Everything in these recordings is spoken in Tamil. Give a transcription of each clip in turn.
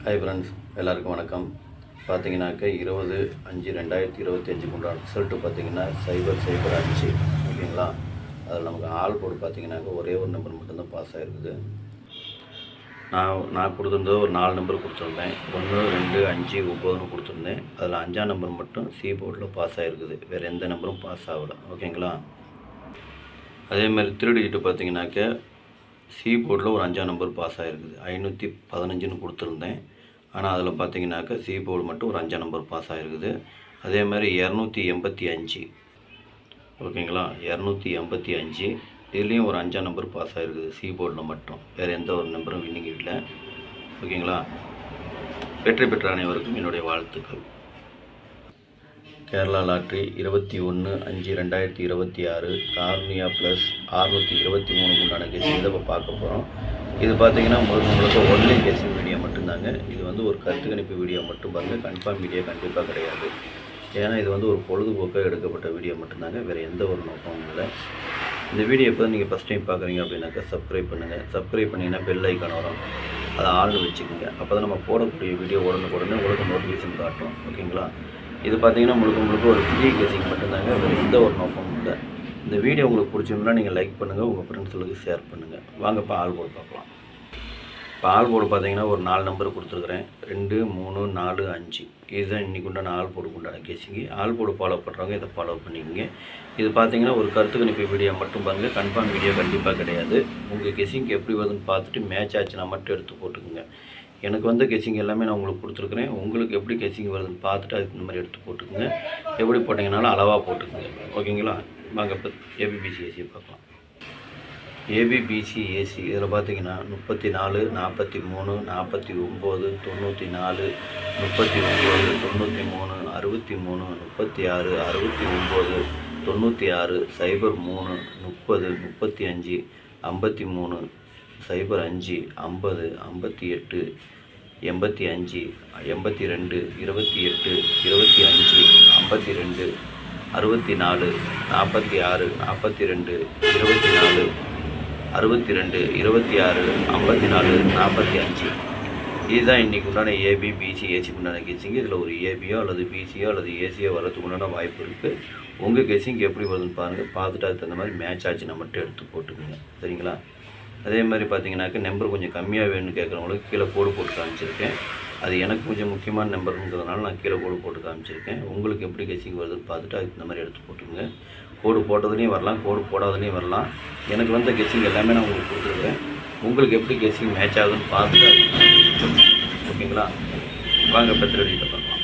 ஹாய் ஃப்ரெண்ட்ஸ், எல்லாருக்கும் வணக்கம். பார்த்தீங்கன்னாக்க 20/5/2025 உண்டான ரிசல்ட்டு பார்த்தீங்கன்னா 005 ஓகேங்களா. அதில் நமக்கு ஆல் போர்டு பார்த்தீங்கன்னாக்க ஒரே ஒரு நம்பர் மட்டும்தான் பாஸ் ஆகிருக்குது. நான் கொடுத்துருந்தது ஒரு 4 நம்பர் கொடுத்துருந்தேன். 1, 2, 5, 9ன்னு கொடுத்துருந்தேன். அதில் 5ஆம் நம்பர் மட்டும் சி போர்டில் பாஸ் ஆகிருக்குது. வேறு எந்த நம்பரும் பாஸ் ஆகலை ஓகேங்களா. அதேமாதிரி 3 டிஜிட்டு பார்த்தீங்கன்னாக்க சி போர்டில் ஒரு 5ஆம் நம்பர் பாஸ் ஆகிருக்குது. 515ன்னு கொடுத்துருந்தேன். ஆனால் அதில் பார்த்தீங்கன்னாக்கா சி போர்டு மட்டும் ஒரு 5ஆம் நம்பர் பாஸ் ஆகிருக்குது. அதே மாதிரி 285 ஓகேங்களா. 285 இதுலேயும் ஒரு 5ஆம் நம்பர் பாஸ் ஆகிருக்குது சி போர்டில் மட்டும். வேறு எந்த ஒரு நம்பரும் வின்னிங் இல்லை ஓகேங்களா. வெற்றி பெற்ற அனைவருக்கும் என்னுடைய வாழ்த்துக்கள். கேரளா லாட்ரி 21/5/2026 கார்னியா ப்ளஸ் 623 உண்டான கெஸிங் இதை பார்க்க போகிறோம். இது பார்த்தீங்கன்னா முழுக்க ஒன்லி கெஸிங் வீடியோ மட்டும்தாங்க. இது ஒரு கருத்து கணிப்பு வீடியோ மட்டும் பாருங்கள். கன்ஃபார்ம் வீடியோ கண்டிப்பாக கிடையாது. ஏன்னா இது ஒரு பொழுதுபோக்காக எடுக்கப்பட்ட வீடியோ மட்டும்தாங்க. வேறு எந்த ஒரு நோக்கமும் இல்லை. இந்த வீடியோ எப்போ நீங்கள் ஃபஸ்ட் டைம் பார்க்குறீங்க அப்படின்னாக்கா சப்ஸ்கிரைப் பண்ணுங்கள். சப்ஸ்கிரைப் பண்ணிங்கன்னா பெல் ஐக்கான் வரும், அதை ஆள்னு வச்சுக்கோங்க. அப்போ தான் நம்ம போடக்கூடிய வீடியோ உடனுக்குடனே உங்களுக்கு நோட்டிஃபிகேஷன் காட்டும் ஓகேங்களா. இது பார்த்தீங்கன்னா முழுக்க ஒரு ஃப்ரீ கெஸிங் மட்டும்தாங்க. வேறு எந்த ஒரு நோக்கமும் இல்லை. இந்த வீடியோ உங்களுக்கு பிடிச்சிருந்தா நீங்கள் லைக் பண்ணுங்கள், உங்கள் ஃப்ரெண்ட்ஸுகளுக்கு ஷேர் பண்ணுங்கள். வாங்க இப்போ ஆல் போர்டு பார்க்கலாம். இப்போ ஆல் போர்டு பார்த்தீங்கன்னா ஒரு 4 நம்பர் கொடுத்துருக்குறேன். 2, 3, 4, 5 இதுதான் இன்றைக்கி உண்டான ஆல் போர்டுக்கு உண்டான கெஸிங்கு. ஆல் போர்டு ஃபாலோ பண்ணுறவங்க இதை ஃபாலோ பண்ணிக்கோங்க. இது பார்த்தீங்கன்னா ஒரு கருத்து கணிப்பு வீடியோ மட்டும் பாருங்கள். கன்ஃபார்ம் வீடியோ கண்டிப்பாக கிடையாது. உங்கள் கெஸிங்க்கு எப்படி வருதுன்னு பார்த்துட்டு மேட்ச் ஆச்சுன்னா மட்டும் எடுத்து போட்டுக்குங்க. எனக்கு கெஸிங் எல்லாமே நான் உங்களுக்கு கொடுத்துருக்குறேன். உங்களுக்கு எப்படி கெஸிங் வருதுன்னு பார்த்துட்டு அதுக்கு இந்த மாதிரி எடுத்து போட்டுக்குங்க. எப்படி போட்டிங்கனாலும் அளவாக போட்டுக்குங்க ஓகேங்களா. வாங்க இப்போ ஏபிபிசிஏசி பார்க்கலாம். ஏபிபிசிஏசி இதில் பார்த்தீங்கன்னா 34, 43, 49, 94, 39, 93, 63, 36, 69, 96, 03, 30, 35, 53, 05, 50, 58, 85, 82, 28, 25, 52, 64, 46, 42, 24, 62, 26, 54, 45 இதுதான் இன்றைக்கி உண்டான ஏபி பிசி ஏசிக்கு உண்டான கெஸிங். இதில் ஒரு ஏபியோ அல்லது பிசியோ அல்லது ஏசியோ வரதுக்கு உண்டான வாய்ப்பு இருக்குது. உங்கள் கெஸிங் எப்படி வருதுன்னு பாருங்கள். பார்த்துட்டு அதுக்கு தகுந்த மாதிரி மேட்ச் ஆச்சுன்னா மட்டும் எடுத்து போட்டுக்கோங்க சரிங்களா. அதே மாதிரி பார்த்தீங்கன்னாக்க நம்பர் கொஞ்சம் கம்மியாக வேணும்னு கேட்குறவங்களுக்கு கீழே கோடு போட்டு காமிச்சிருக்கேன். அது எனக்கு கொஞ்சம் முக்கியமான நம்பருங்கிறதுனால நான் கீழே கோடு போட்டு காமிச்சிருக்கேன். உங்களுக்கு எப்படி கெஸிங் வருதுன்னு பார்த்துட்டு அதுக்கு இந்த மாதிரி எடுத்து போட்டுங்க. கோடு போட்டதுலேயும் வரலாம், கோடு போடாததுலேயும் வரலாம். எனக்கு கெஸிங் எல்லாமே நான் உங்களுக்கு கொடுத்துருக்கேன். உங்களுக்கு எப்படி கெஸிங் மேட்ச் ஆகுதுன்னு பார்த்துட்டு ஓகேங்களா. வாங்க இப்போ 3 டிஜிட்டை பார்க்கலாம்.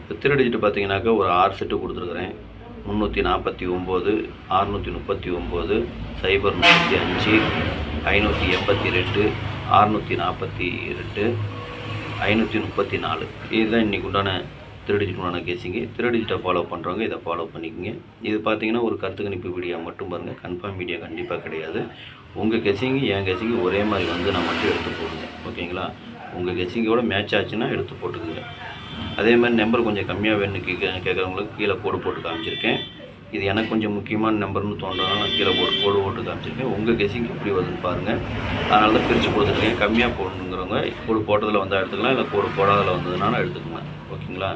இப்போ 3 டிஜிட்டு பார்த்தீங்கன்னாக்கா ஒரு 6 செட்டு கொடுத்துருக்குறேன். 349, 639, 035, 582, 642, 534 இதுதான் இன்றைக்கி உண்டான 3 டிஜிட் உண்டான கெஸிங்கு. 3 டிஜிட்டை ஃபாலோ பண்ணுறவங்க இதை ஃபாலோ பண்ணிக்கோங்க. இது பார்த்தீங்கன்னா ஒரு கருத்து கணிப்பு வீடியோ மட்டும் பாருங்கள். கன்ஃபார்ம் வீடியோ கண்டிப்பாக கிடையாது. உங்கள் கெஸிங்கு என் கெஸிங்கு ஒரே மாதிரி நான் மட்டும் எடுத்து போடுங்க ஓகேங்களா. உங்கள் கெஸிங்கோட மேட்ச் ஆச்சுன்னா எடுத்து போட்டுக்குங்க. அதே மாதிரி நம்பர் கொஞ்சம் கம்மியாக வேணும்னு கேட்குறவங்களுக்கு கீழே கோடு போட்டு காமிச்சிருக்கேன். இது எனக்கு கொஞ்சம் முக்கியமான நம்பர்னு தோன்றதுனால நான் கீழே கோடு போட்டு காமிச்சிருக்கேன். உங்கள் கெஸிங் எப்படி வருதுன்னு பாருங்கள். அதனால தான் பிரித்து கொடுத்துருக்கேன். கம்மியாக போடணுங்கிறவங்க கோடு போட்டதில் வந்தால் எடுத்துக்கலாம், இல்லை கோடு போடாதில் வந்ததுனால எடுத்துக்கலாம் ஓகேங்களா.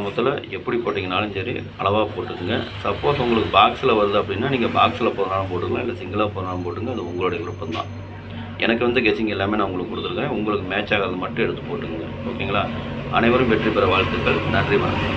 மொத்தத்தில் எப்படி போட்டிங்கனாலும் சரி அளவாக போட்டுக்குங்க. சப்போஸ் உங்களுக்கு பாக்ஸில் வருது அப்படின்னா நீங்கள் பாக்ஸில் போடுறனாலும் போட்டுக்கலாம், இல்லை சிங்கிளாக போடுறனாலும் போட்டுங்க. அது உங்களுடைய விருப்பம் தான். எனக்கு கெஸிங் எல்லாமே நான் உங்களுக்கு கொடுத்துருக்கேன். உங்களுக்கு மேட்ச் ஆகிறது மட்டும் எடுத்து போட்டுங்க ஓகேங்களா. அனைவரும் வெற்றி பெற வாழ்த்துக்கள். நன்றி வணக்கம்.